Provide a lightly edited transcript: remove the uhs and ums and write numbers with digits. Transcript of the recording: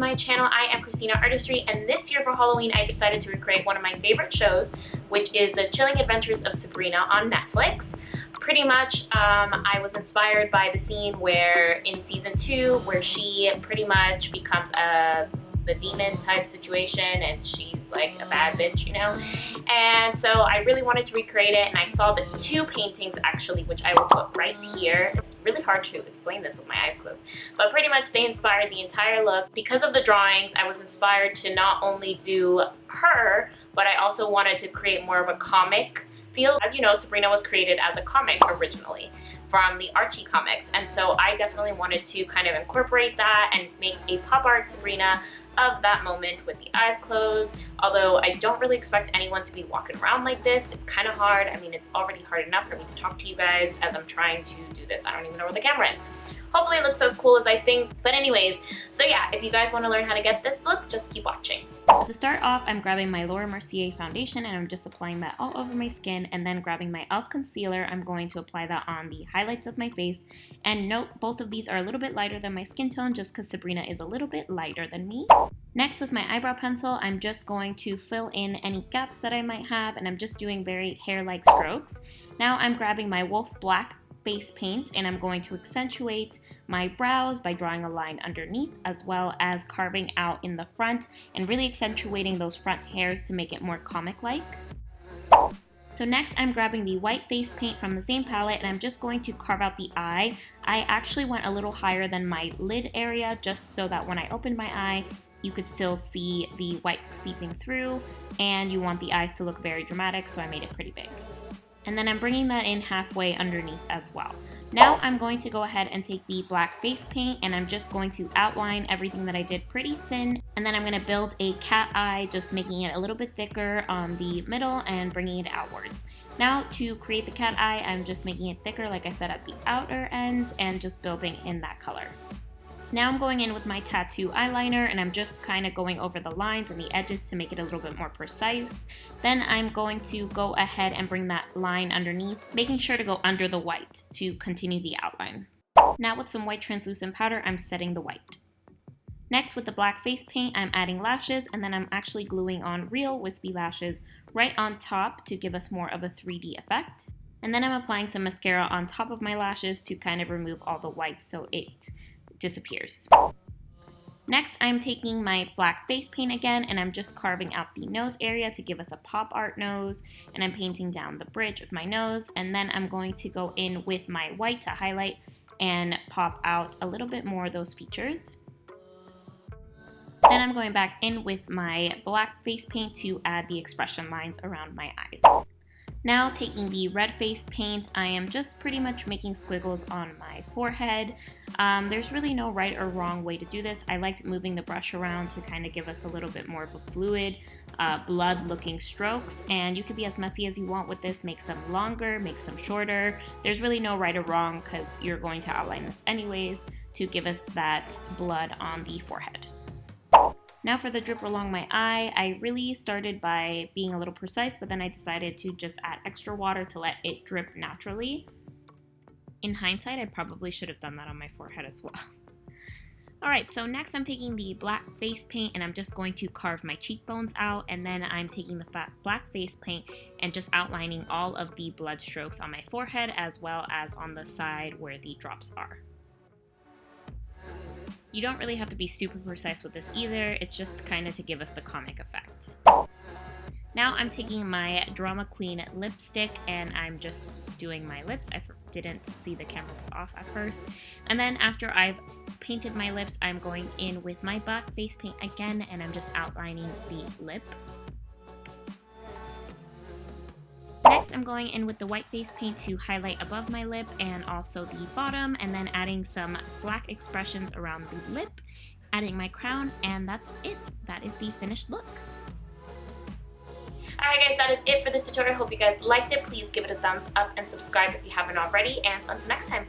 my channel. I am Christina Artistry, and this year for Halloween I decided to recreate one of my favorite shows, which is The Chilling Adventures of Sabrina on Netflix. Pretty much, I was inspired by the scene where in season 2 where she pretty much becomes the demon type situation and she's like a bad bitch, you know? And so I really wanted to recreate it, and I saw the 2 paintings actually, which I will put right here. It's really hard to explain this with my eyes closed, but pretty much they inspired the entire look. Because of the drawings, I was inspired to not only do her, but I also wanted to create more of a comic feel. As you know, Sabrina was created as a comic originally from the Archie comics, and so I definitely wanted to kind of incorporate that and make a pop art Sabrina of that moment with the eyes closed. Although I don't really expect anyone to be walking around like this. It's kind of hard. I mean, it's already hard enough for me to talk to you guys as I'm trying to do this. I don't even know where the camera is. Hopefully it looks as cool as I think. But anyways, so yeah, if you guys want to learn how to get this look, just keep watching. To start off, I'm grabbing my Laura Mercier foundation and I'm just applying that all over my skin, and then grabbing my e.l.f. concealer, I'm going to apply that on the highlights of my face. And note, both of these are a little bit lighter than my skin tone just because Sabrina is a little bit lighter than me. Next, with my eyebrow pencil, I'm just going to fill in any gaps that I might have, and I'm just doing very hair-like strokes. Now I'm grabbing my Wolf Black face paint and I'm going to accentuate my brows by drawing a line underneath, as well as carving out in the front and really accentuating those front hairs to make it more comic-like. So next I'm grabbing the white face paint from the same palette and I'm just going to carve out the eye. I actually went a little higher than my lid area just so that when I opened my eye, you could still see the white seeping through, and you want the eyes to look very dramatic, so I made it pretty big. And then I'm bringing that in halfway underneath as well. Now I'm going to go ahead and take the black face paint and I'm just going to outline everything that I did pretty thin, and then I'm going to build a cat eye, just making it a little bit thicker on the middle and bringing it outwards. Now to create the cat eye, I'm just making it thicker, like I said, at the outer ends and just building in that color. Now I'm going in with my tattoo eyeliner and I'm just kind of going over the lines and the edges to make it a little bit more precise. Then I'm going to go ahead and bring that line underneath, making sure to go under the white to continue the outline. Now with some white translucent powder, I'm setting the white. Next, with the black face paint, I'm adding lashes, and then I'm actually gluing on real wispy lashes right on top to give us more of a 3D effect. And then I'm applying some mascara on top of my lashes to kind of remove all the white so it disappears. Next, I'm taking my black face paint again and I'm just carving out the nose area to give us a pop art nose, and I'm painting down the bridge with my nose, and then I'm going to go in with my white to highlight and pop out a little bit more of those features. Then I'm going back in with my black face paint to add the expression lines around my eyes. Now taking the red face paint, I am just pretty much making squiggles on my forehead. There's really no right or wrong way to do this. I liked moving the brush around to kind of give us a little bit more of a fluid, blood looking strokes, and you can be as messy as you want with this. Make some longer, make some shorter. There's really no right or wrong because you're going to outline this anyways to give us that blood on the forehead. Now for the drip along my eye, I really started by being a little precise, but then I decided to just add extra water to let it drip naturally. In hindsight, I probably should have done that on my forehead as well. Alright, so next I'm taking the black face paint and I'm just going to carve my cheekbones out, and then I'm taking the black face paint and just outlining all of the blood strokes on my forehead as well as on the side where the drops are. You don't really have to be super precise with this either, it's just kind of to give us the comic effect. Now I'm taking my Drama Queen lipstick and I'm just doing my lips. I didn't see the camera was off at first. And then after I've painted my lips, I'm going in with my black face paint again and I'm just outlining the lip. Next, I'm going in with the white face paint to highlight above my lip and also the bottom, and then adding some black expressions around the lip, adding my crown, and that's it. That is the finished look. Alright guys, that is it for this tutorial. Hope you guys liked it. Please give it a thumbs up and subscribe if you haven't already, and until next time.